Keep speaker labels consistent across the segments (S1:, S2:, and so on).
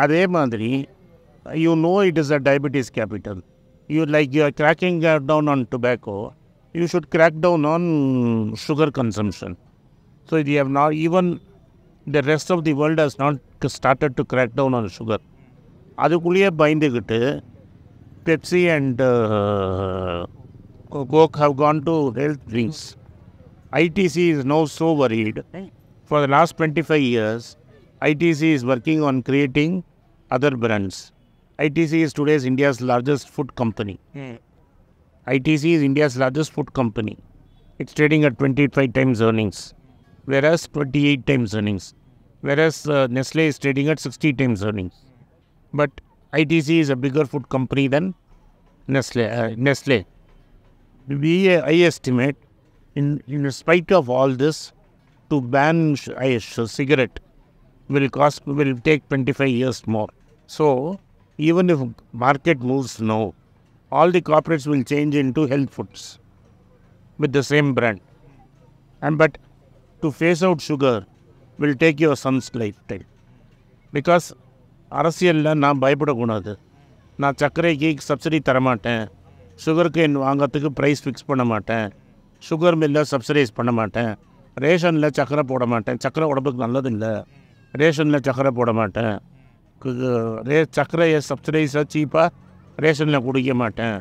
S1: அதே மாதிரி you know it is a diabetes capital. You are cracking down on tobacco, you should crack down on sugar consumption. So you have not, even the rest of the world has not started to crack down on sugar. அதுக்குள்ளேயே பயந்துக்கிட்டு Pepsi and Coke have gone to health drinks. ITC is now so worried. For the last 25 years, ITC is working on creating other brands. ITC is today's India's largest food company. ITC is India's largest food company. It's trading at 25 times earnings, whereas 28 times earnings. Whereas Nestle is trading at 60 times earnings. But ITC is a bigger food company than Nestle. I estimate, in spite of all this, to ban cigarette will take 25 years more. So, even if market moves now, all the corporates will change into health foods with the same brand. But to phase out sugar will take your son's lifetime. Because அரசியலில் நான் பயப்படக்கூடாது. நான் சர்க்கரைக்கு subsidy தரமாட்டேன், சுகருக்கு வாங்கிறதுக்கு price fix பண்ண மாட்டேன், சுகர் மில்லில் சப்சிடைஸ் பண்ண மாட்டேன், ரேஷனில் சர்க்கரை போட மாட்டேன், சர்க்கரை உடம்புக்கு நல்லது இல்லை, ரேஷனில் சர்க்கரை போட மாட்டேன், சர்க்கரையை சப்சிடைஸாக சீப்பாக ரேஷனில் குடிக்க மாட்டேன்,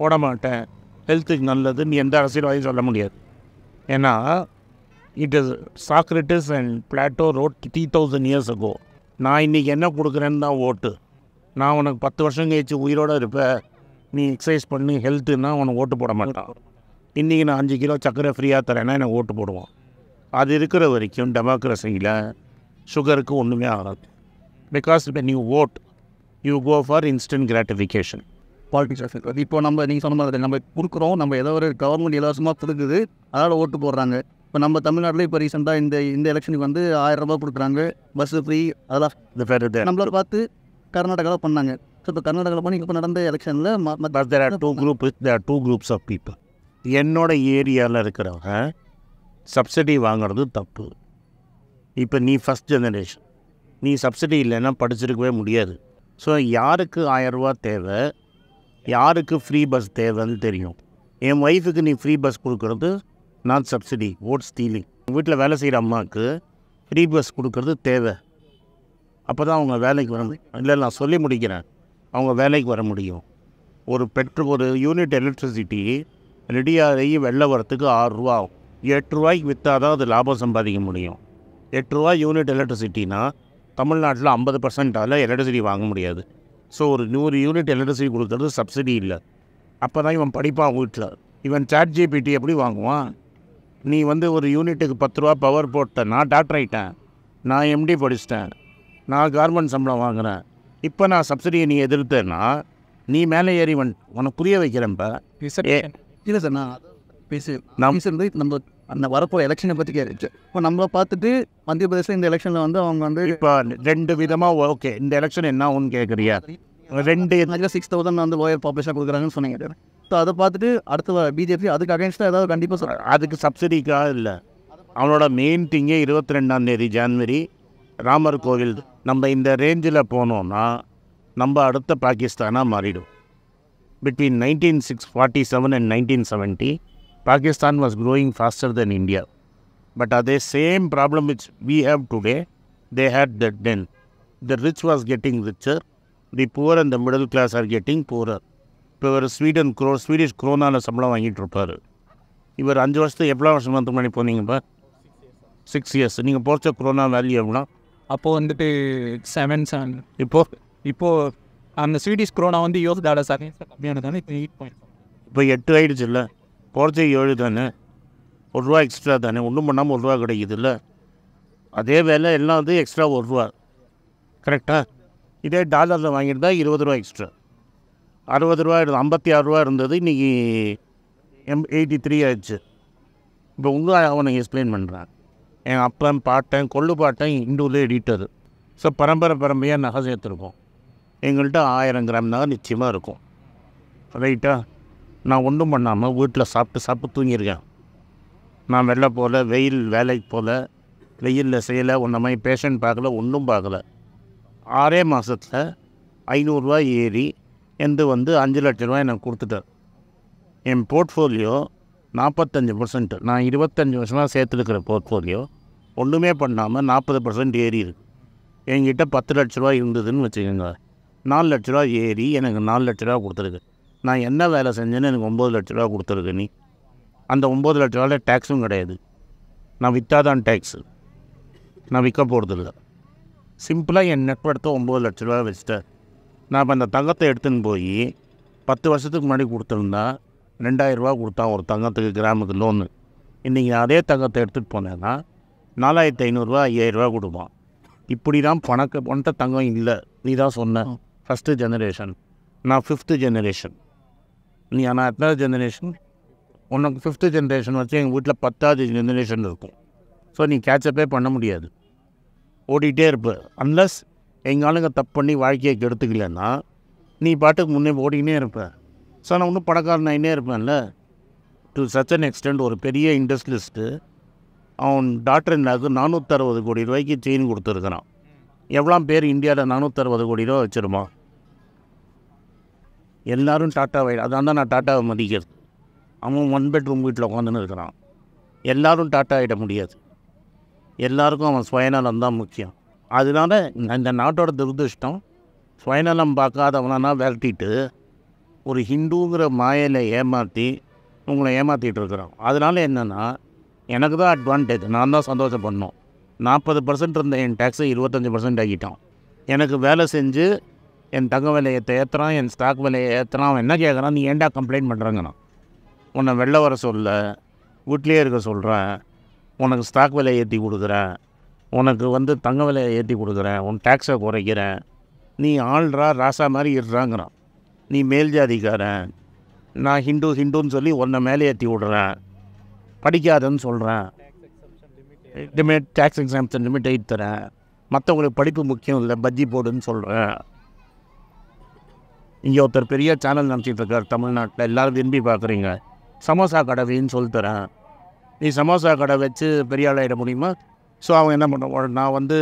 S1: போட மாட்டேன், ஹெல்த்துக்கு நல்லதுன்னு எந்த அரசியல்வாதியும் சொல்ல முடியாது. ஏன்னா it is Socrates and Plato road 3000 years ago. நான் இன்றைக்கி என்ன கொடுக்குறேன்னு தான் ஓட்டு. நான் உனக்கு 10 வருஷம் கழிச்சு உயிரோடு இருப்பேன், நீ எக்ஸசைஸ் பண்ணி ஹெல்த்துன்னா உனக்கு ஓட்டு போட மாட்டான். இன்றைக்கி நான் 5 கிலோ சர்க்கரை ஃப்ரீயாக தரேன்னா எனக்கு ஓட்டு போடுவோம். அது இருக்கிற வரைக்கும் டெமோக்ரஸியில் சுகருக்கு ஒன்றுமே ஆகாது. Because when you vote, you go for instant gratification.
S2: Politics. இப்போ நீங்கள் சொன்ன மாதிரி நம்ம கொடுக்குறோம், நம்ம ஏதோ ஒரு கவர்மெண்ட் இலவசமாக கொடுக்குது, அதனால் ஓட்டு போடுறாங்க. இப்போ நம்ம தமிழ்நாட்டில் இப்போ ரீசெண்டாக இந்த எலெக்ஷனுக்கு வந்து 1000 ரூபா கொடுக்குறாங்க, பஸ்ஸு ஃப்ரீ, அதெல்லாம் நம்மளோட பார்த்து கர்நாடகாவில் பண்ணாங்க. ஸோ இப்போ கர்நாடகாவில் பண்ணி இப்போ நடந்த எலெக்ஷனில்
S1: there are two groups of people. என்னோட ஏரியாவில் இருக்கிறவங்க சப்சிடி வாங்கிறது தப்பு. இப்போ நீ ஃபஸ்ட் ஜெனரேஷன், நீ சப்சிடி இல்லைன்னா படிச்சிருக்கவே முடியாது. ஸோ யாருக்கு 1000 ரூபா தேவை, யாருக்கு ஃப்ரீ பஸ் தேவைன்னு தெரியும். என் ஒய்ஃபுக்கு நீ ஃப்ரீ பஸ் கொடுக்குறது நாட் சப்சிடி, ஓட் ஸ்டீலிங். வீட்டில் வேலை செய்கிற அம்மாவுக்கு ஃப்ரீ பஸ் கொடுக்குறது தேவை. அப்போ தான் அவங்க வேலைக்கு வர முடியும். இல்லை நான் சொல்லி முடிக்கிறேன், அவங்க வேலைக்கு வர முடியும். ஒரு யூனிட் எலக்ட்ரிசிட்டி ரெடியாகி வெளில வரத்துக்கு 6 ரூபா ஆகும். 8 ரூபாய்க்கு விற்றா தான் அது லாபம் சம்பாதிக்க முடியும். 8 ரூபா யூனிட் எலக்ட்ரிசிட்டினா தமிழ்நாட்டில் 50% எலக்ட்ரிசிட்டி வாங்க முடியாது. ஸோ ஒரு 100 யூனிட் எலக்ட்ரிசிட்டி கொடுக்குறது சப்சிடி இல்லை. அப்போ தான் இவன் படிப்பான் வீட்டில். இவன் ChatGPT எப்படி வாங்குவான்? நீ ஒரு யூனிட்டுக்கு 10 ரூபா பவர் போட்டேன், நான் டாக்டர் ஆகிட்டேன், நான் MD படிச்சிட்டேன், நான் கவர்மெண்ட் சம்பளம் வாங்குகிறேன், இப்போ நான் சப்சிடியை நீ எதிர்த்தேன்னா நீ மேலே ஏறி உனக்கு புரிய வைக்கிறேன்ப்பா.
S2: இல்லை சார், நான் பேசுறது நம்ம அந்த வரப்போ எலெக்ஷனை பற்றி கேட்டுச்சு. இப்போ நம்மளை பார்த்துட்டு மத்திய பிரதேசம் இந்த எலெக்ஷனில் அவங்க
S1: இப்போ 2 விதமாக ஓகே, இந்த எலெக்ஷன் என்ன ஒன்று கேட்குறியா?
S2: 6,000 லோயர் பாப்புலேஷன் கொடுக்குறாங்கன்னு சொன்னீங்க. ஸோ அதை பார்த்துட்டு அடுத்த பிஜேபி அதுக்கு அகேன்ஸ்டாக ஏதாவது கண்டிப்பாக
S1: அதுக்கு சப்சிடிக்காக இல்லை. அவனோட மெயின் திங்கே 22 ஜனவரி ராமர் கோவில். நம்ம இந்த ரேஞ்சில் போனோன்னா நம்ம அடுத்த பாகிஸ்தானாக மாறிடும். Between 1947 and 1970, Pakistan was growing faster than India. But the same problem which we have today, they had that then. The rich was getting richer, the poor and the middle class are getting poorer. இப்போ ஒரு Swedish குரோனாவில் சம்பளம் வாங்கிட்டு இருப்பார். இவர் 5 வருஷத்துக்கு எவ்வளோ வருஷம் பண்ணி போனீங்கப்பா? 6 years. நீங்கள் போச்ச குரோனா வேல்யூ எவ்வளோ?
S3: அப்போது 7 இப்போது அந்த ஸ்வீடிஷ் குரோனா $US கம்மியானதானே, இப்போ 8.
S1: இப்போ 8 ஆகிடுச்சு இல்லை? போகிறச்சே 7 தானே, ₹1 எக்ஸ்ட்ரா தானே, ஒன்றும் பண்ணாமல் ₹1 கிடைக்குது இல்லை? அதே வேலை எல்லாம் எக்ஸ்ட்ரா ₹1, கரெக்டாக? இதே டாலரில் வாங்கியிருந்தா ₹20 எக்ஸ்ட்ரா. ₹60 ₹56 இருந்தது, இன்றைக்கி 83 ஆயிடுச்சு. இப்போ அவனுக்கு எக்ஸ்பிளைன் பண்ணுறான். என் அப்பன் பாட்டன் கொள்ளு பாட்டன் இண்டூரில் எடிட்டரு. ஸோ பரம்பரையாக நகை சேர்த்துருக்கோம். எங்கள்கிட்ட 1000 கிராம் நகை நிச்சயமாக இருக்கும். ரைட்டா? நான் ஒன்றும் பண்ணாமல் வீட்டில் சாப்பிட்டு தூங்கியிருக்கேன். நான் வெளில போகல, வேலைக்கு போகல, வெயிலில் செய்யலை, ஒன்றை மாதிரி பேஷண்ட் பார்க்கல, ஒன்றும் பார்க்கல. 6 மாதத்தில் 500 ரூபா ஏறி எந்த வந்து 5 லட்ச ரூபா எனக்கு கொடுத்துட்டார். என் போர்ட்ஃபோலியோ 45%, நான் 25 வருஷமாக சேர்த்துருக்கிற போர்ட்ஃபோலியோ ஒன்றுமே பண்ணாமல் 40% ஏறி இருக்கு. என்கிட்ட 10 லட்ச ரூபா இருந்ததுன்னு வச்சுக்கோங்க, 4 லட்ச ரூபா ஏறி எனக்கு 4 லட்ச ரூபா கொடுத்துருக்கு. நான் என்ன வேலை செஞ்சேன்னு எனக்கு 9 லட்ச ரூபா கொடுத்துருக்கு. நீ அந்த 9 லட்ச ரூபாவில் டேக்ஸும் கிடையாது. நான் விற்றாதான் டேக்ஸு, நான் விற்க போகிறதில்ல. சிம்பிளாக என் நெட்ஒர்த்தை 9 லட்ச ரூபா வச்சுட்டேன். நான் இப்போ அந்த தங்கத்தை எடுத்துன்னு போய் 10 வருஷத்துக்கு முன்னாடி கொடுத்துருந்தா 2000 ரூபா கொடுத்தான் ஒரு தங்கத்துக்கு கிராமுக்கு லோனு. இன்றைக்கி அதே தங்கத்தை எடுத்துகிட்டு போனேன்னா 4500 ரூபா 5000 ரூபா கொடுப்பான். இப்படி தான் பணத்தை தங்கம் இல்லை. நீ தான் சொன்ன ஃபஸ்ட்டு ஜெனரேஷன், நான் 5th ஜெனரேஷன். நீ ஆனால் எத்தனாவது ஜெனரேஷன்? உனக்கு 5th ஜெனரேஷன் வச்சு எங்கள் வீட்டில் 10வது ஜெனரேஷன் இருக்கும். ஸோ நீ கேட்சப்பே பண்ண முடியாது, ஓடிட்டே இருப்ப. அன்லஸ் எங்கள் ஆளுங்க தப்பு பண்ணி வாழ்க்கையை கெடுத்துக்கலன்னா நீ பாட்டுக்கு முன்னே ஓடிக்கினே இருப்ப. ஸோ நான் இன்னும் பணக்காரனாயினே இருப்பேன்ல. டு சச் அன் எக்ஸ்டெண்ட் ஒரு பெரிய இண்டஸ்ட்ரியலிஸ்ட்டு அவன் டாக்டர் இல்லாவுக்கு 460 கோடி ரூபாய்க்கு செயின் கொடுத்துருக்குறான். எவ்வளோ பேர் இந்தியாவில் 460 கோடி ரூபா வச்சுருமா? எல்லோரும் டாட்டாவை, அதான் தான் நான் டாட்டாவை மதிக்கிறது. அவன் 1 பெட்ரூம் வீட்டில் உட்காந்துன்னு இருக்கிறான். எல்லோரும் டாட்டா ஆகிட முடியாது. எல்லாருக்கும் அவன் சுயநலம் தான் முக்கியம். அதனால இந்த நாட்டோட துரதிருஷ்டம், சுயநலம் பார்க்காதவனா விரட்டிட்டு ஒரு ஹிந்துங்கிற மாயையில் ஏமாற்றி உங்களை ஏமாற்றிட்டு இருக்கிறான். அதனால் என்னென்னா எனக்கு தான் அட்வான்டேஜ், நான் தான் சந்தோஷப்படணும். 40% இருந்த என் டேக்ஸை 25% ஆக்கிட்டான். எனக்கு வேலை செஞ்சு என் தங்க விலையை ஏற்றுறான், என் ஸ்டாக் விலையை ஏற்றுறான். அவன் என்ன கேட்குறான், நீ ஏன்டா கம்ப்ளைண்ட் பண்ணுறாங்கண்ணா? உன்னை வெளில வர சொல்ல, வீட்லேயே இருக்க சொல்கிறேன், உனக்கு ஸ்டாக் விலையை ஏற்றி கொடுக்குறேன், உனக்கு வந்து தங்க விலையை ஏற்றி கொடுக்குறேன், உன் டேக்ஸை குறைக்கிறேன், நீ ஆள்றா ராசா மாதிரி இருறாங்கிறான். நீ மேல் ஜாதிக்காரன், நான் ஹிந்துன்னு சொல்லி உன்னை மேலே ஏற்றி விடுறேன், படிக்காதன்னு சொல்கிறேன், டேக்ஸ் எக்ஸாம்ஷன் லிமிட் தரேன், மற்றவங்களுக்கு படிப்பு முக்கியம் இல்லை பஜ்ஜி போடுன்னு சொல்கிறேன். இங்கே ஒருத்தர் பெரிய சேனல் நடத்திட்டு இருக்கார் தமிழ்நாட்டில், எல்லோரும் விரும்பி பார்க்குறீங்க. சமோசா கடை வைன்னு சொல்லித்தரேன், நீ சமோசா கடை வச்சு பெரிய ஆளாயிட முடியுமா? ஸோ அவன் என்ன பண்ணுவான், நான் வந்து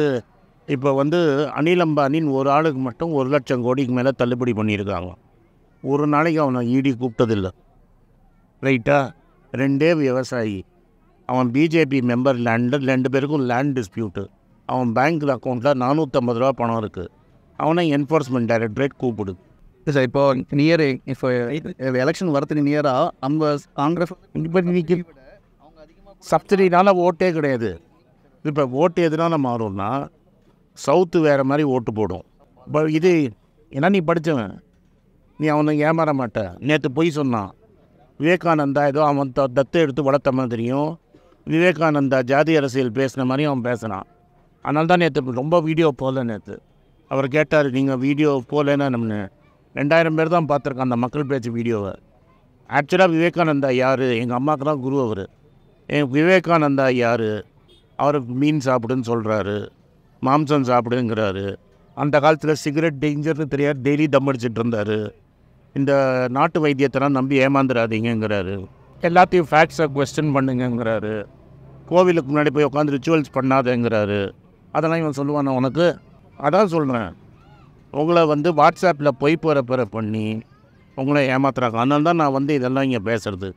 S1: இப்போ வந்து அனில் அம்பானின்னு ஒரு ஆளுக்கு மட்டும் 1 லட்சம் கோடிக்கு மேலே தள்ளுபடி பண்ணியிருக்காங்க. ஒரு நாளைக்கு அவனை ஈடி கூப்பிட்டதில்லை, ரைட்டா? 2 விவசாயி, அவன் பிஜேபி மெம்பர், 2 பேருக்கும் லேண்ட் டிஸ்பியூட்டு. அவன் பேங்க் அக்கௌண்ட்டில் 450 ரூபா பணம் இருக்குது. அவனை என்ஃபோர்ஸ்மெண்ட் டைரக்டரேட் கூப்பிடு.
S2: சார் இப்போ நியர், இப்போ எலெக்ஷன் வரதுக்கு நியராக நம்ம காங்கிரஸ்
S1: இப்போ இன்னைக்கு சப்சிடினால ஓட்டே கிடையாது. இப்போ ஓட்டு எதுனால மாறும்னா சவுத்து வேறு மாதிரி ஓட்டு போடும். இப்போ இது ஏன்னா நீ படித்தவன், நீ அவனுக்கு ஏமாற மாட்ட. நேற்று பொய் சொன்னான் விவேகானந்தா, ஏதோ அவன் தத்து எடுத்து வளர்த்த மாதிரியும் விவேகானந்தா ஜாதி அரசியல் பேசின மாதிரியும் அவன் பேசினான். அதனால தான் நேற்று ரொம்ப வீடியோ போகல. நேற்று அவர் கேட்டார், நீங்கள் வீடியோ போகலன்னா நம்ம 2000 பேர் தான் பார்த்துருக்கான் அந்த மக்கள் பேச்சு வீடியோவை. ஆக்சுவலாக விவேகானந்தா யார்? எங்கள் அம்மாவுக்கு தான் குரு அவர். விவேகானந்தா யார்? அவர் மீன் சாப்பிடுன்னு சொல்கிறாரு, மாம்சம் சாப்பிடுங்கிறாரு. அந்த காலத்தில் சிகரெட் டேஞ்சர்னு தெரியாது, டெய்லி தம் அடிச்சிட்டு இருந்தார். இந்த நாட்டு வைத்தியத்தெல்லாம் நம்பி ஏமாந்துடாதீங்கிறாரு. எல்லாத்தையும் ஃபேக்ட்ஸை கொஸ்டின் பண்ணுங்கிறாரு. கோவிலுக்கு முன்னாடி போய் உட்காந்து ரிச்சுவல்ஸ் பண்ணாதேங்கிறாரு. அதெல்லாம் இவன் சொல்லுவான். உனக்கு அதான் சொல்கிறேன், உங்களை வந்து வாட்ஸ்அப்பில் பொய் போகிற பண்ணி உங்களை ஏமாத்துறாங்க. அதனால தான் நான் வந்து இதெல்லாம் இங்கே பேசுகிறது.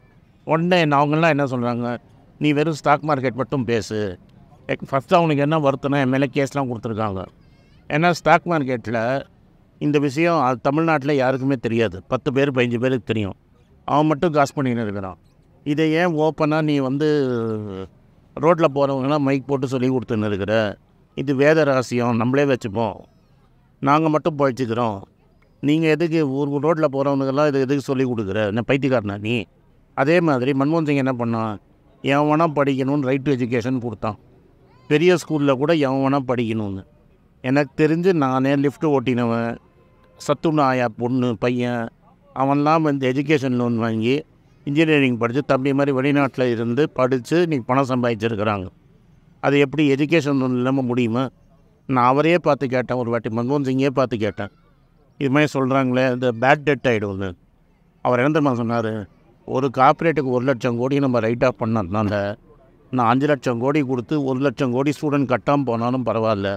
S1: உடனே அவங்களாம் என்ன சொல்கிறாங்க, நீ வெறும் ஸ்டாக் மார்க்கெட் மட்டும் பேசு. ஃபஸ்ட்டு அவனுக்கு என்ன வருத்தனா என் மேலே கேஸ்லாம் கொடுத்துருக்காங்க. ஏன்னா ஸ்டாக் மார்க்கெட்டில் இந்த விஷயம் தமிழ்நாட்டில் யாருக்குமே தெரியாது. 10 பேர் 15 பேருக்கு தெரியும். அவன் மட்டும் காசு பண்ணின்னு இருக்கிறான். இதை ஏன் ஓப்பனாக நீ வந்து ரோட்டில் போகிறவங்களாம் மைக் போட்டு சொல்லி கொடுத்துன்னு இருக்கிற? இது வேத ரகசியம், நம்மளே வச்சுப்போம், நாங்கள் மட்டும் பழிச்சிக்கிறோம். நீங்கள் எதுக்கு ஒரு ரோட்டில் போகிறவனுக்கெல்லாம் இது எதுக்கு சொல்லி கொடுக்குற? என்ன பைத்தியக்காரனா நீ? அதே மாதிரி மன்மோகன் சிங் என்ன பண்ணான், எவன் வேணால் படிக்கணும்னு ரைட் டு எஜுகேஷன் கொடுத்தான். பெரிய ஸ்கூலில் கூட எவன் வேணால் படிக்கணும்னு. எனக்கு தெரிஞ்சு நானே லிஃப்ட் ஓட்டினவன், சத்துண ஆயா பொண்ணு பையன், அவன்லாம் வந்து எஜுகேஷன் லோன் வாங்கி இன்ஜினியரிங் படித்து தம்பி மாதிரி வெளிநாட்டில் இருந்து படித்து இன்றைக்கி பணம் சம்பாதிச்சிருக்கிறாங்க. அது எப்படி எஜுகேஷன் லோன் இல்லாமல் முடியுமா? நான் அவரையே பார்த்து கேட்டேன் ஒரு வாட்டி, மன்மோகன் சிங்கே பார்த்து கேட்டேன். இது மாதிரி சொல்கிறாங்களே, இந்த பேட் டெட் ஆகிடும்னு. அவர் என்ன தெரியுமா சொன்னார், ஒரு கார்ப்பரேட்டுக்கு 1 லட்சம் கோடி நம்ம ரைட் ஆஃப் பண்ணதுனால நான் 5 லட்சம் கோடி கொடுத்து 1 லட்சம் கோடி ஸ்டூடெண்ட் கட்டாமல் போனாலும் பரவாயில்ல,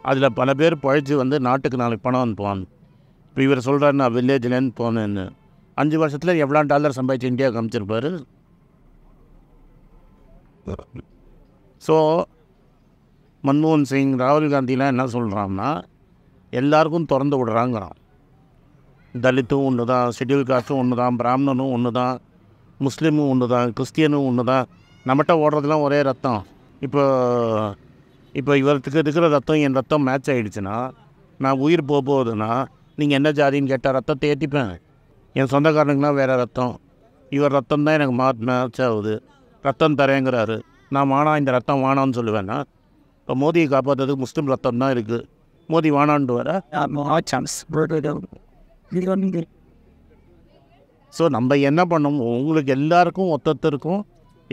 S1: அதில் பல பேர் பழைச்சி வந்து நாட்டுக்கு நாளைக்கு பணம் அனுப்புவாங்க. இப்போ இவர் சொல்கிறாரு நான் வில்லேஜ்லேருந்து போனேன்னு, 5 வருஷத்தில் எவ்வளோ டாலர் சம்பாதிச்சு இந்தியாவுக்கு அனுப்பிச்சிருப்பாரு. ஸோ மன்மோகன் சிங், ராகுல் காந்திலாம் என்ன சொல்கிறான்னா எல்லாருக்கும் திறந்து விடுறாங்கிறான். தலித்தும் ஒன்று தான், ஷெட்யூல் காஸ்ட்டும் ஒன்று தான், பிராமணனும் ஒன்று தான், முஸ்லீமும் ஒன்று தான், கிறிஸ்டியனும் ஒன்று தான், நம்மகிட்ட ஓடுறதுலாம் ஒரே ரத்தம். இப்போ இவருக்கு இருக்கிற ரத்தம் என் ரத்தம் மேட்ச் ஆகிடுச்சுன்னா, நான் உயிர் போகுதுன்னா நீங்கள் என்ன ஜாதின்னு கேட்டால் ரத்தத்தை ஏற்றிப்பேன். என் சொந்தக்காரனுக்குலாம் வேறு ரத்தம், இவர் ரத்தம் தான் எனக்கு மேட்ச் ஆகுது, ரத்தம் தரேங்கிறாரு. நான் வானா இந்த ரத்தம் வானான்னு சொல்லுவேன்னா, இப்போ மோதியை காப்பாற்றுறதுக்கு முஸ்லீம் ரத்தம் தான் இருக்குது, மோதி வானான்ட்டு வர. ஸோ நம்ம என்ன பண்ணோம், உங்களுக்கு எல்லாருக்கும் ஒத்தருக்கும்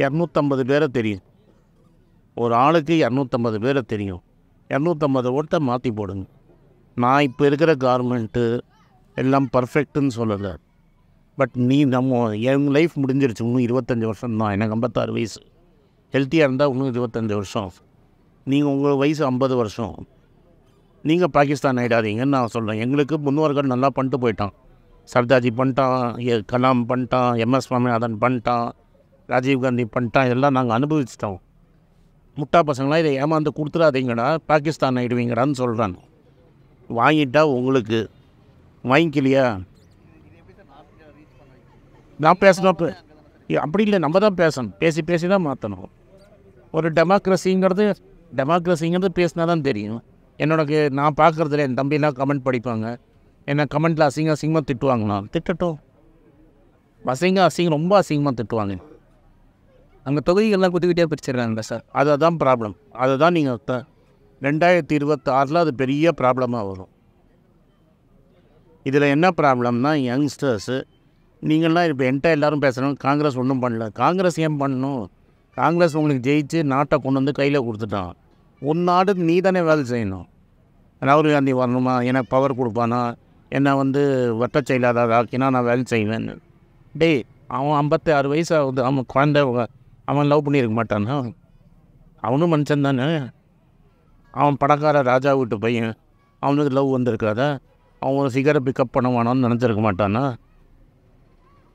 S1: 250 பேரை தெரியும். ஒரு ஆளுக்கு 250 பேரை தெரியும். 250 ஓட்டை மாற்றி போடுங்க. நான் இப்போ இருக்கிற கவர்மெண்ட்டு எல்லாம் பர்ஃபெக்ட்டுன்னு சொல்லலை. பட் என் லைஃப் முடிஞ்சிருச்சு. இன்னும் 25 வருஷம் தான். எனக்கு 56 வயசு. ஹெல்த்தியாக இருந்தால் இன்னும் 25 வருஷம். நீங்கள் உங்கள் வயசு 50 வருஷம். நீங்கள் பாகிஸ்தான் ஆகிடாதீங்கன்னு நான் சொல்கிறேன். எங்களுக்கு முன்னோர்கள் நல்லா பண்ணிட்டு போயிட்டான். சர்தார்ஜி பண்ணிட்டான், கலாம் பண்ணிட்டான், MS சுவாமிநாதன் பண்ணிட்டான், ராஜீவ்காந்தி பண்ணிட்டான். இதெல்லாம் நாங்கள் அனுபவிச்சிட்டோம். முட்டா பசங்களாம் இதை ஏமாந்து கொடுத்துடாதீங்கடா, பாகிஸ்தான் ஆகிடுவீங்கடான்னு சொல்கிறான். வாங்கிட்டா உங்களுக்கு வாங்கிக்கலையா? நான் பேசணும். அப்படி இல்லை, நம்ம தான் பேசணும். பேசி தான் மாற்றணும். ஒரு டெமோக்ரஸிங்கிறது பேசினா தான் தெரியும். நான் பார்க்குறதுல என் தம்பிலாம் கமெண்ட் படிப்பாங்க. என்ன கமெண்ட்டில் அசிங்கமாக திட்டுவாங்கண்ணா. திட்டட்டும். ரொம்ப அசிங்கமாக திட்டுவாங்க.
S3: அங்கே தொகுதிகள்லாம் குத்துக்கிட்டே பிரிச்சிடுறாங்க சார்.
S1: அதுதான் ப்ராப்ளம். அதுதான் நீங்கள் 2026 அது பெரிய ப்ராப்ளமாக வரும். இதில் என்ன ப்ராப்ளம்னா, யங்ஸ்டர்ஸு நீங்கள்லாம் இப்போ என்கிட்ட எல்லோரும் பேசுகிறோம், காங்கிரஸ் ஒன்றும் பண்ணல. காங்கிரஸ் ஏன் பண்ணணும்? காங்கிரஸ் உங்களுக்கு ஜெயிச்சு நாட்டை கொண்டு வந்து கையில் கொடுத்துட்டான். உன் நாடு நீ தானே வேலை செய்யணும். ராகுல் காந்தி வரணுமா, எனக்கு பவர் கொடுப்பானா, என்னை வட்ட செயலாளர் ஆக்கினா நான் வேலை செய்வேன்னு. டேய், அவன் 56 வயசு ஆகுது. அவன் குழந்தை, அவன் லவ் பண்ணியிருக்க மாட்டானா? அவனும் மனுஷன் தானே. அவன் பணக்கார ராஜா வீட்டு பையன், அவனுக்கு லவ் வந்திருக்காத? அவன் ஒரு சிகரை பிக்கப் பண்ண வேணான்னு நினச்சிருக்க மாட்டானா?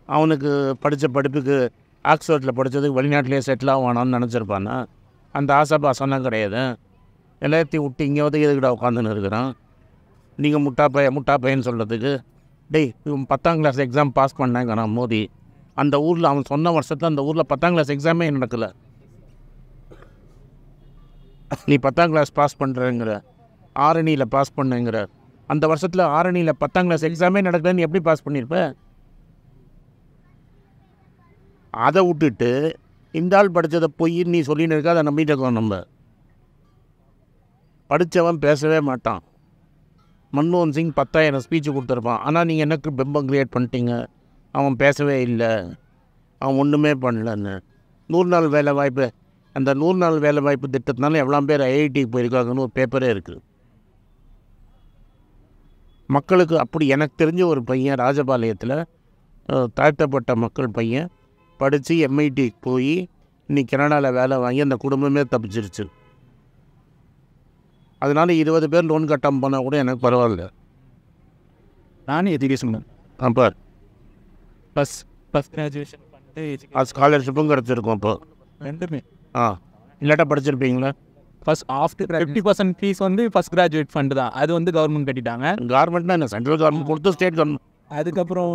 S1: அவனுக்கு படித்த படிப்புக்கு ஆக்ஸ்ஃபோர்டில் படித்ததுக்கு வெளிநாட்டிலே செட்டில் ஆவானான்னு நினச்சிருப்பானா? அந்த ஆசை பாசம்லாம் கிடையாது. எல்லாத்தையும் விட்டு இங்கே எதுக்கிட்ட உட்காந்துன்னு இருக்கிறான். நீங்கள் முட்டா பையன்னு சொல்கிறதுக்கு. டேய், இவன் 10ஆம் கிளாஸ் எக்ஸாம் பாஸ் பண்ணாங்கிறான் மோடி. அந்த ஊரில் அவன் சொன்ன வருஷத்தில் அந்த ஊரில் 10ஆம் கிளாஸ் எக்ஸாமே நடக்கலை. நீ 10ஆம் கிளாஸ் பாஸ் பண்ணுறங்கிற, ஆரணியில் பாஸ் பண்ணுங்கிற. அந்த வருஷத்தில் ஆரணியில் 10ஆம் கிளாஸ் எக்ஸாமே நடக்கலன்னு எப்படி பாஸ் பண்ணியிருப்ப? அதை விட்டுட்டு இந்த ஆள் படித்ததை பொய் நீ சொல்லின்னு இருக்கா, அதை நம்பிட்டு இருக்கோம். நம்ம படித்தவன் பேசவே மாட்டான். மன்மோகன் சிங் 10,000 ஸ்பீச்சு கொடுத்துருப்பான். ஆனால் நீங்கள் எனக்கு பிம்பம் க்ரியேட் பண்ணிட்டீங்க. அவன் பேசவே இல்லை, அவன் ஒன்றுமே பண்ணலன்னு. 100 நாள் வேலை வாய்ப்பு, அந்த 100 நாள் வேலை வாய்ப்பு திட்டத்தினால எவ்வளோ பேர் IITக்கு போயிருக்காங்கன்னு ஒரு பேப்பரே இருக்குது. மக்களுக்கு அப்படி எனக்கு தெரிஞ்ச ஒரு பையன் ராஜபாளையத்தில் தாழ்த்தப்பட்ட மக்கள் பையன் படித்து MITக்கு போய் இன்னைக்கு கனடாவில் வேலை வாங்கி அந்த குடும்பமே தப்பிச்சிருச்சு. அதனால் 20 பேர் லோன் கட்டாமல் போனால் கூட எனக்கு பரவாயில்ல.
S3: நானே எஜுகேஷன்
S1: அப்போ
S3: ஃபஸ்ட் கிராஜுவேஷன் பண்ணிட்டு
S1: அது ஸ்காலர்ஷிப்பும் கிடச்சிருக்கும். இப்போ
S3: ரெண்டுமே
S1: இல்லாட்டா படிச்சிருப்பீங்களா?
S3: First after 50% fees first graduate fund தான். அது கவர்மெண்ட் கட்டிட்டாங்க.
S1: கவர்மெண்ட்னா என்ன, சென்ட்ரல் கவர்மெண்ட் கொடுத்து ஸ்டேட் கவர்மெண்ட்.
S3: அதுக்கப்புறம்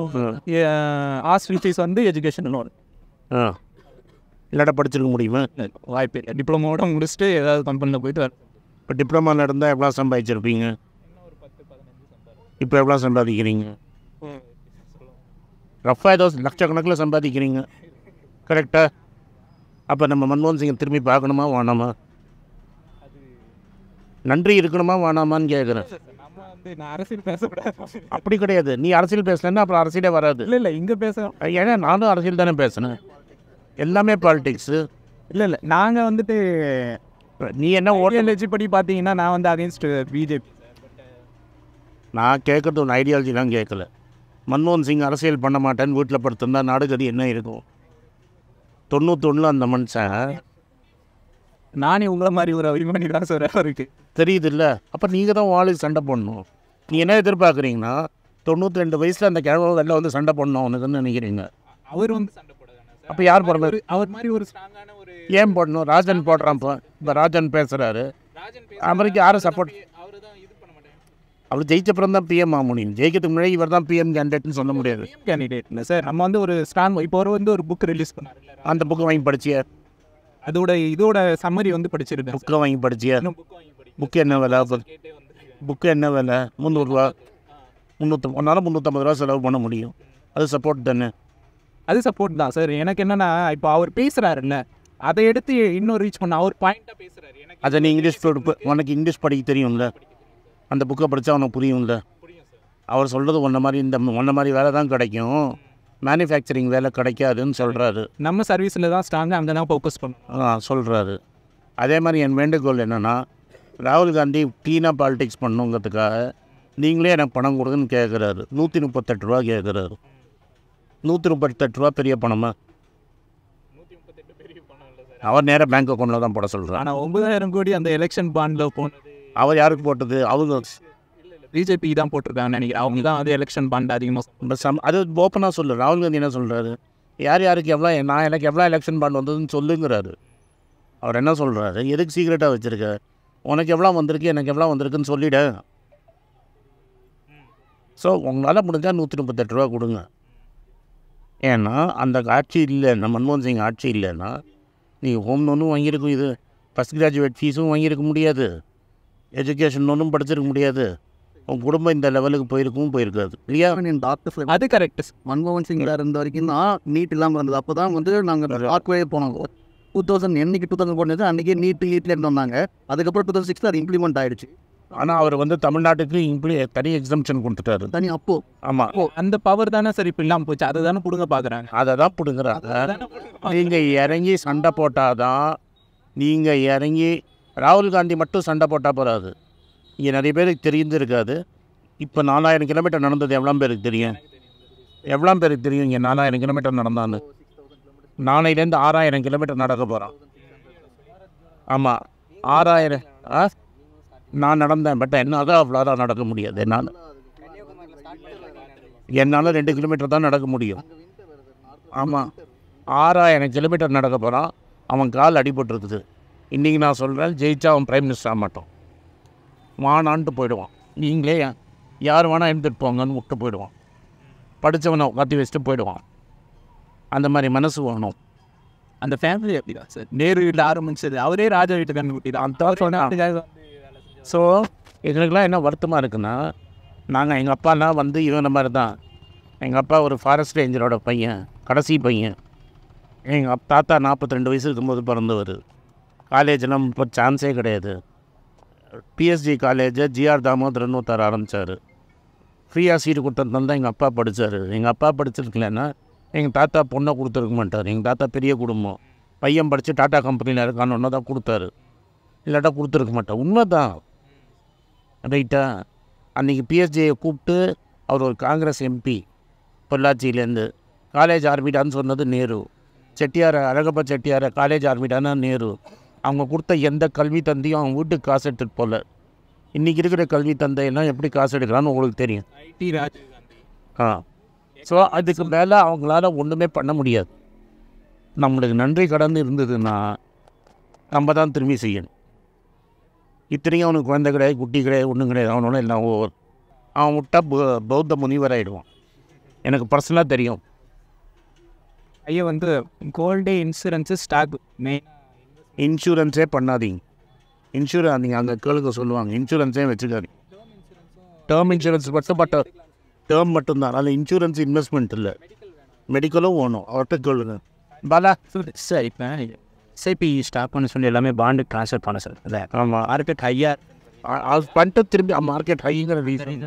S3: ஹாஸ்டல் ஃபீஸ் எஜுகேஷன் லோன்.
S1: இல்லாட்டா படிச்சிருக்க முடியுமா?
S3: வாய்ப்பு இல்லை. டிப்ளமோட முடிச்சுட்டு ஏதாவது கம்பெனியில் போயிட்டு
S1: இப்போ டிப்ளமா நடந்தால் எவ்வளோ சம்பாதிச்சிருப்பீங்க? இப்போ எவ்வளோ சம்பாதிக்கிறீங்க? ரஃபாக ஏதோ லட்சக்கணக்கில் சம்பாதிக்கிறீங்க. கரெக்டாக? அப்போ நம்ம மன்மோகன் சிங்கை திரும்பி பார்க்கணுமா வேணாமா? நன்றி இருக்கணுமா வேணாமான்னு கேட்குறேன்.
S3: நான் அரசியல் பேசக்கூடாது.
S1: அப்படி கிடையாது. நீ அரசியல் பேசலன்னா அப்புறம் அரசியலே வராது.
S3: இல்லை இங்கே பேசுகிறோம்.
S1: ஏன்னா நானும் அரசியல் தானே பேசுனேன். எல்லாமே பாலிடிக்ஸு.
S3: இல்லை நாங்கள்
S1: நீ என்ன
S3: ஐடியாலஜி படி பார்த்தீங்கன்னா நான் அகைன்ஸ்ட் பிஜேபி.
S1: நான் கேட்குறது ஒன்று ஐடியாலஜிலாம் கேட்கல. மன்மோகன் சிங் அரசியல் பண்ண மாட்டேன்னு வீட்டில் படுத்திருந்தா நாடுகதி என்ன இருக்கும்? 91 அந்த மனுஷன்
S3: நானே உங்களை மாதிரி ஒரு அபிமானி தான் சார் அவருக்கு.
S1: தெரியுது இல்லை? அப்போ நீங்கள் தான் வாளுக்கு சண்டை போடணும். நீங்கள் என்ன எதிர்பார்க்குறீங்கன்னா 92 வயசில் அந்த கிழமை வெளில வந்து சண்டை போடணும் அவனுக்குன்னு நினைக்கிறீங்க.
S3: அவர் வந்து சண்டை போடாதானே சார்?
S1: அப்போ யார் போடுறது?
S3: அவர் மாதிரி ஒரு ஸ்ட்ராங்கான ஒரு
S1: ஏன் போடணும்? ராஜன் போடுறான். இப்போ ராஜன் பேசுகிறாரு. அமெரிக்கா யாரை சப்போர்ட்?
S3: அவர் தான் இது பண்ண மாட்டேன்.
S1: அவர் ஜெயிச்சப்புறம் தான் பிஎம் ஆக முடியும். ஜெயிக்கிறதுக்கு முன்னாடி இவர் தான் பிஎம் கேண்டிடேட்னு சொல்ல முடியாது.
S3: கேண்டிடேட் இல்லை சார். நம்ம வந்து ஒரு ஸ்ட்ராங் இப்போ ஒரு வந்து ஒரு புக் ரிலீஸ் பண்ணார்.
S1: அந்த புக்கை வாங்கி படிச்சியா?
S3: இதோட சம்மரி வந்து படிச்சிருக்கேன்.
S1: புக்கை வாங்கி படிச்சியா? புக்கு என்ன விலை? புக்கு என்ன விலை? 300 ரூபா. 350 ரூபா செலவு பண்ண முடியும். அது சப்போர்ட் தானே?
S3: அது சப்போர்ட் தான் சார். எனக்கு என்னன்னா இப்போ அவர் பேசுகிறாருல்ல, அதை எடுத்து இன்னும் ரீச் பண்ண அவர் பாயிண்டாக பேசுகிறாரு. எனக்கு
S1: அதை நீ இங்கிலீஷ் உனக்கு இங்கிலீஷ் படிக்க தெரியும்ல? அந்த புக்கை படித்தா உனக்கு புரியும்ல? அவர் சொல்கிறது ஒன்றை மாதிரி வேலை தான் கிடைக்கும், மேனுஃபேக்சரிங் வேலை கிடைக்காதுன்னு சொல்கிறாரு.
S3: நம்ம சர்வீஸில் தான் ஸ்ட்ராங்காக அங்கே தான் ஃபோக்கஸ் பண்ணணும்
S1: சொல்கிறாரு. அதே மாதிரி என் வேண்டுகோள் என்னென்னா, ராகுல் காந்தி க்ளீனாக பாலிடிக்ஸ் பண்ணுங்கிறதுக்காக நீங்களே எனக்கு பணம் கொடுக்குன்னு கேட்குறாரு. 138 ரூபா கேட்குறாரு. 138 ரூபா பெரிய பணமா? அவர் நேராக பேங்க் அக்கௌண்ட்டில் தான் போட சொல்கிறார்.
S3: ஆனால் 9,000 கோடி அந்த எலெக்ஷன் பாண்டில் போனது
S1: அவர் யாருக்கு போட்டது? அவங்க
S3: பிஜேபி தான் போட்டிருக்காங்கன்னு நினைக்கிறேன். அவங்க தான் வந்து எலெக்ஷன் பாண்ட் அதிகமாக
S1: அது ஓப்பனாக சொல்லு. ராகுல் காந்தி என்ன சொல்கிறாரு? யாருக்கு எவ்வளோ எனக்கு எவ்வளோ எலெக்ஷன் பாண்ட் வந்ததுன்னு சொல்லுங்கிறாரு. அவர் என்ன சொல்கிறாரு? எதுக்கு சீக்ரெட்டாக வச்சுருக்க? உனக்கு எவ்வளோ வந்திருக்கு, எனக்கு எவ்வளோ வந்திருக்குன்னு சொல்லிவிட. ஸோ உங்களால் முடிஞ்சால் 138 ரூபா கொடுங்க. ஏன்னா அந்த ஆட்சி இல்லைன்னா, மன்மோகன் சிங் ஆட்சி இல்லைன்னா நீங்கள் ஹோம் லோனும் வாங்கியிருக்கும், இது ஃபஸ்ட் கிராஜுவேட் ஃபீஸும் வாங்கியிருக்க முடியாது, எஜுகேஷன் லோனும் படிச்சிருக்க முடியாது, உங்கள் குடும்பம் இந்த லெவலுக்கு போயிருக்காது இல்லையா?
S2: டாக்டர்ஸ்
S3: அது கரெக்ட்.
S2: மன்மோகன் சிங் இருந்த வரைக்கும் தான் நீட் இல்லாமல் இருந்தது. அப்போ தான் வந்து நாங்கள் பார்க்கவே போனோம். 2000 என்னைக்கு 2000 போனது அன்றைக்கி நீட்டில் இருந்து வந்தாங்க. அதுக்கப்புறம் 2006 அது இம்ப்ளிமெண்ட் ஆகிடுச்சு.
S1: ஆனால் அவர் வந்து தமிழ்நாட்டுக்கு தனி எக்ஸம்ஷன் கொடுத்துட்டாரு.
S2: தனி அப்போ
S1: ஆமாம்,
S3: அந்த பவர் தானே சார் இப்போ இல்லாமல் போச்சு. அதை தானே பிடுங்க பார்க்குறாங்க.
S1: அதை தான் பிடுங்குறாங்க. நீங்கள் இறங்கி சண்டை போட்டாதான், நீங்கள் இறங்கி ராகுல் காந்தி மட்டும் சண்டை போட்டால் போகாது. இங்கே நிறைய பேருக்கு தெரிஞ்சிருக்காது. இப்போ 4000 கிலோமீட்டர் நடந்தது எவ்வளோ பேருக்கு தெரியும்? இங்கே 4000 கிலோமீட்டர் நடந்தான்னு. நாளையிலேருந்து 6000 கிலோமீட்டர் நடக்க போகிறான். ஆமாம், 6000. நான் நடந்தேன், பட் என்னால் அவ்வளோ நடக்க முடியாது. என்னால் 2 கிலோமீட்டர் தான் நடக்க முடியும். ஆமாம், 6000 கிலோமீட்டர் நடக்க போகிறான். அவன் கால் அடிபட்டுருக்குது. இன்றைக்கி நான் சொல்கிறேன், ஜெயிச்சா அவன் பிரைம் மினிஸ்டர் ஆக மாட்டான், வானான்ட்டு போயிடுவான். நீங்களே யார் வேணால் எடுத்துகிட்டு போங்கன்னு விட்டு போயிடுவான். படித்தவனை கத்தி வச்சுட்டு போயிடுவான். அந்த மாதிரி மனசு வேணும்.
S3: அந்த ஃபேமிலி அப்படி தான் சார். நேரு வீட்டில் ஆரம்பிச்சது, அவரே ராஜா வீட்டு கண்டுபிடி தான். அந்த சொன்ன.
S1: ஸோ எங்களுக்கெல்லாம் என்ன வருத்தமாக இருக்குன்னா, எங்கள் அப்பாலாம் வந்து இவங்க மாதிரி தான். எங்கள் அப்பா ஒரு ஃபாரஸ்ட் ரேஞ்சரோட பையன், கடைசி பையன். எங்கள் தாத்தா 42 வயசு இருக்கும்போது பிறந்தவர். காலேஜெலாம் இப்போ சான்ஸே கிடையாது. பிஎஸ்ஜி காலேஜை ஜிஆர் தாமோதரன் ஒருத்தர் ஆரம்பித்தார். ஃப்ரீயாக சீட்டு கொடுத்ததுனால தான் எங்கள் அப்பா படித்தார். எங்கள் அப்பா படிச்சிருக்கலன்னா எங்கள் தாத்தா பொண்ணை கொடுத்துருக்க மாட்டார். எங்கள் தாத்தா பெரிய குடும்பம், பையன் படித்து டாட்டா கம்பெனியில் இருக்கான்னு ஒன்று தான் கொடுத்தாரு, இல்லாட்டா கொடுத்துருக்க மாட்டார். உண்மை தான், ரைட்டா? அன்றைக்கி பிஎஸ்ஜியை கூப்பிட்டு அவர் ஒரு காங்கிரஸ் எம்பி பொள்ளாச்சியிலேருந்து காலேஜ் ஆர்மிடான்னு சொன்னது நேரு. அழகப்பா செட்டியாரை காலேஜ் ஆர்மிடானா நேரு. அவங்க கொடுத்த எந்த கல்வி தந்தையும் அவங்க வீட்டுக்கு காசு எடுத்துகிட்டு போகல. இன்றைக்கி இருக்கிற கல்வி தந்தையெல்லாம் எப்படி காசு எடுக்கிறான்னு உங்களுக்கு தெரியும். ஸோ அதுக்கு மேலே அவங்களால ஒன்றுமே பண்ண முடியாது. நம்மளுக்கு நன்றி கடன் இருந்ததுன்னா நம்ம தான் திரும்பி செய்யணும். இத்தனையும் அவனுக்கு குழந்தை கிடையாது, குட்டி கிடையாது, ஒன்றும் கிடையாது. அவனோட எல்லாம் ஓவர். அவன் விட்டா பௌத்த முனிவர் ஆகிடுவான். எனக்கு பர்சனலாக தெரியும்.
S3: ஐயா வந்து கோல்டு இன்சூரன்ஸு ஸ்டாக் மெயின்.
S1: இன்சூரன்ஸே பண்ணாதீங்க. நீங்கள் அங்கே கேளுங்க சொல்லுவாங்க, இன்சூரன்ஸே வச்சுக்காதீங்க. டேர்ம் இன்சூரன்ஸ் டேர்ம் மட்டும்தான். அதில் இன்சூரன்ஸ் இன்வெஸ்ட்மெண்ட் இல்லை. மெடிக்கலும் வேணும். அவர்கிட்ட கேளுங்க. பாலா
S3: சார், இப்போ எஸ்ஐபி ஸ்டாக் பண்ண சொல்லி எல்லாமே பாண்டு ட்ரான்ஸ்ஃபர் பண்ண சார். இல்லை,
S1: ஆமாம்,
S3: மார்க்கெட் ஹையாக
S1: அது பண்ணிட்டு திரும்பி மார்க்கெட் ஹைங்கிற reason.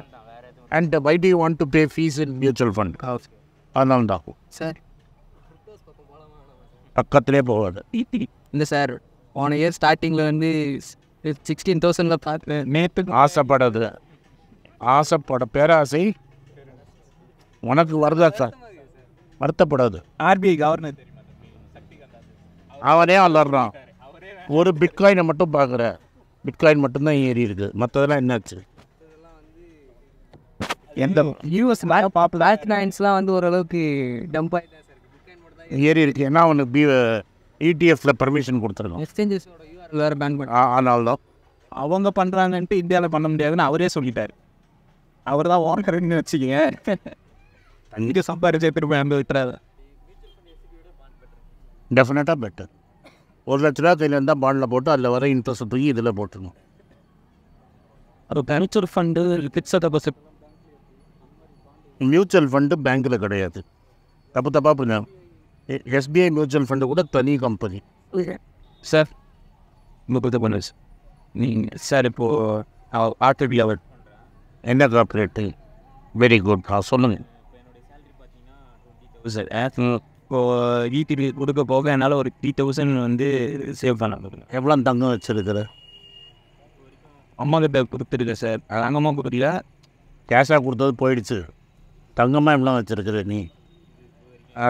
S1: And why do you want to pay fees in mutual fund? அதனால தான்
S3: சார்
S1: பக்கத்துலேயே போகாது.
S3: இந்த சார் போன இயர் ஸ்டார்டிங்கில் வந்து 16,000 பார்த்தேன். நேற்று
S1: ஆசைப்பட பேராசை உனக்கு வருதா சார்? வருத்தப்படாது.
S3: ஆர்பிஐ கவர்னர்
S1: அவனே வளர்றான். ஒரு பிட்காயினை மட்டும் பார்க்குற, பிட்காயின் மட்டும்தான் ஏறி இருக்குது, மற்றதெல்லாம் என்னாச்சு?
S3: எந்த
S4: யூஎஸ் பேக் காயின்ஸ்லாம் வந்து ஓரளவுக்கு டம்ப் ஆகிட்டு
S1: ஏறி இருக்குது. ஏன்னா அவனுக்கு இடிஎஃப்பில் பர்மிஷன் கொடுத்துருக்கோம்.
S4: எக்ஸ்சேஞ்சஸோட யூஆர்எல் வேறு பேன் பண்ணி
S1: அதனால தான்
S3: அவங்க பண்ணுறாங்கன்ட்டு இந்தியாவில் பண்ண முடியாதுன்னு அவரே சொல்லிட்டார். அவர் தான் ஓனர்ன்னு வச்சுக்கங்க. இங்கே சம்பாரிச்ச திரும்ப அந்த விட்டுறாரு.
S1: டெஃபினட்டாக பெட்டர். 1,00,000 கையில் இருந்தால் பாண்டில் போட்டு அதில் வர இன்ட்ரெஸ்ட் தூக்கி இதில் போட்டுருணும்.
S4: அது mutual fund fixed deposit.
S1: Mutual fund பேங்க்கில் கிடையாது. தப்பாக புரியுது. எஸ்பிஐ மியூச்சுவல் ஃபண்டு கூட தனி கம்பெனி.
S4: சார் உங்களுக்கு பண்ணுது நீங்கள் சார் இப்போது ஆர்டிபி அவர்
S1: என்ன கார்பரேட்டு? Very good. சொல்லுங்கள்.
S4: சார் இப்போது இடிபி கொடுக்க போக என்னால் ஒரு 3,000 வந்து சேவ் பண்ண முடியும்.
S1: எவ்வளோ தங்கம் வச்சுருக்குற?
S4: அம்மா கிட்ட கொடுத்துருக்கேன் சார். தங்கமாக கொடுக்கல,
S1: கேஷாக கொடுத்தது போயிடுச்சு. தங்கமாக எவ்வளோ வச்சுருக்குற நீ?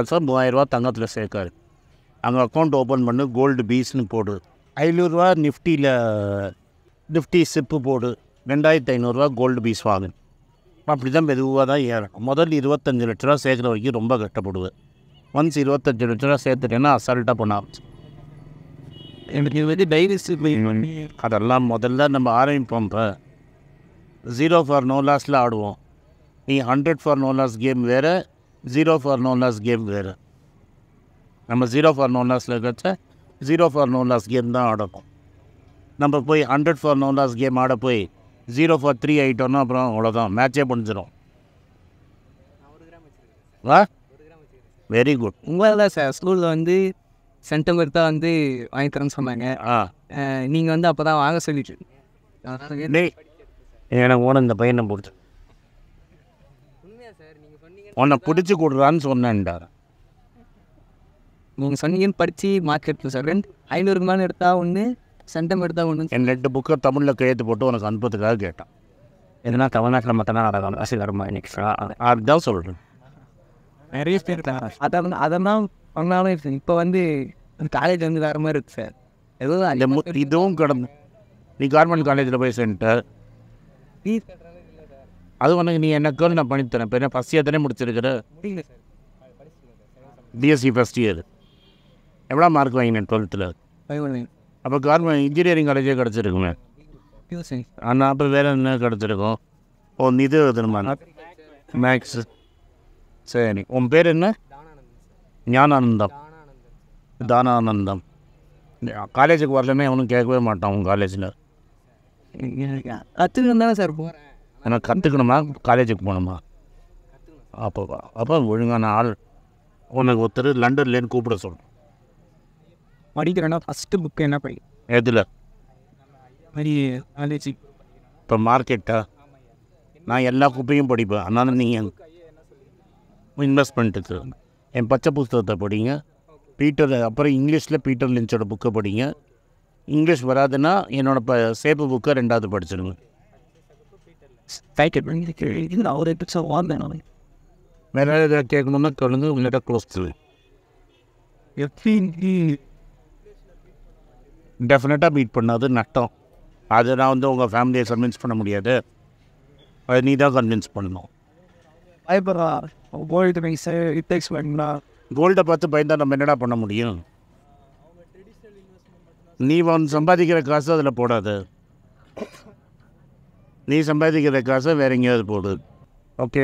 S1: சார் 3,000 தங்கத்தில் சேர்க்காரு. அங்கே அக்கௌண்ட் ஓப்பன் பண்ணு, கோல்டு பீஸ்னு போடு. 500 நிஃப்டி சிப்பு போடு. 2,500 கோல்டு பீஸ் வாங்கு. அப்படி தான் மெதுவாக தான் ஏறும். முதல் 25 லட்ச ரூபா சேர்க்குற வரைக்கும் ரொம்ப கஷ்டப்படுவேன். ஒன்ஸ் 25 லட்ச ரூபா சேர்த்துட்டேன்னா அசால்ட்டாக பண்ண ஆரம்பிச்சு.
S4: எனக்கு இது வந்து டைரி
S1: அதெல்லாம் முதல்ல நம்ம ஆரம்பிப்போம். இப்போ 0 ஃபார் நோ லாஸில் ஆடுவோம். நீ 100 ஃபார் நோ லாஸ் கேம் வேறு, 0 ஃபார் நோ லாஸ் கேம் வேறு. நம்ம 0 ஃபார் நோ லாஸில் இருக்கிறச்ச 0 ஃபார் நோ லாஸ் கேம் தான் ஆடணும். நம்ம போய் 100 ஃபார் நோ லாஸ் கேம் ஆட போய் 0 ஃபார் 3 ஆகிட்டோன்னா அப்புறம் அவ்வளோதான், மேட்சே முடிஞ்சிடும். Very good.
S4: உங்களால் சார் ஸ்கூலில் வந்து சென்டம்பர் தான் வந்து வாங்கி தரேன்னு சொன்னாங்க. நீங்கள் வந்து அப்போ தான் வாங்க சொல்லிட்டு
S1: எனக்கு ஓன இந்த பையனை பிடிச்சி உன்னை பிடிச்சி கொடுறான்னு சொன்னேன்டார்.
S4: நீங்கள் சொன்னீங்கன்னு படித்து மார்க்கெட்டில் சார் 500 மேலே எடுத்தால் ஒன்று, சென்டம் எடுத்தால் ஒன்று.
S1: என் 2 புக்கை தமிழில் கையெழுத்து போட்டு உனக்கு அனுப்புறதுக்காக கேட்டான்.
S4: எதுனா தமிழ்நாட்டில் மட்டும்தான் நடக்கும் அரசியல் இன்னைக்கு
S1: அதுதான் சொல்கிறேன்.
S3: நிறைய பேர்
S4: அதெல்லாம் பண்ணாலும் இப்போ வந்து காலேஜ் வந்து வேறு மாதிரி இருக்குது சார். எதுவும்
S1: இதுவும் கடந்து நீ கவர்மெண்ட் காலேஜில் போய் சென்டர் அது உனக்கு நீ எனக்கு நான் பண்ணித்தரேன். இப்போ என்ன ஃபஸ்ட் இயர் தானே முடிச்சிருக்கிற?
S4: முடியல சார்.
S1: BSc first year. எவ்வளோ மார்க் வாங்கினேன் 12th? அப்போ கவர்மெண்ட் இன்ஜினியரிங் காலேஜே கிடச்சிருக்குமே. ஆனால் அப்போ வேறு என்ன கிடச்சிருக்கும்? இது எழுதணுமா? மேக்ஸு. சரி, உன் பேர் என்ன? ஞானானந்தம். தானானந்தம். காலேஜுக்கு வரலமே அவனும் கேட்கவே மாட்டான் உன் காலேஜில்.
S4: கற்றுக்கணும் தானே சார் போகிறேன்.
S1: எனக்கு கற்றுக்கணுமா? காலேஜுக்கு போகணுமா? அப்போ ஒழுங்கான ஆள் உனக்கு ஒருத்தர் லண்டன்லேருந்து கூப்பிட சொல்லணும்.
S3: படிக்கிறேன்னா ஃபஸ்ட்டு புக்கு என்ன படி?
S1: எதில்?
S3: மாதிரி காலேஜ்.
S1: இப்போ மார்க்கெட்டா? நான் எல்லா குப்பையும் படிப்பேன். அதனால் நீங்கள் இன்வெஸ்ட்மெண்ட்டுக்கு என் பச்சை புஸ்தகத்தை படிங்க. அப்புறம் இங்கிலீஷில் பீட்டர் லிஞ்சோட புக்கை படிங்க. இங்கிலீஷ் வராதுன்னா என்னோடய சேப்பு புக்கை 2வது படிச்சிடுங்க. வேறு ஏதாவது கேட்கணுன்னா சொல்லுங்க, உங்கள்கிட்ட க்ளோஸ் டெஃபினட்டாக மீட் பண்ணாது நட்டம். அதை நான் வந்து உங்கள் ஃபேமிலியை கன்வின்ஸ் பண்ண முடியாது. அதை நீ தான் கன்வின்ஸ் பண்ணணும். கோல்டை பார்த்து பயந்தா நம்ம என்னடா பண்ண முடியும்? நீ சம்பாதிக்கிற காசு அதில் போடாது. நீ சம்பாதிக்கிற காசை வேற எங்கேயாவது போடு. ஓகே.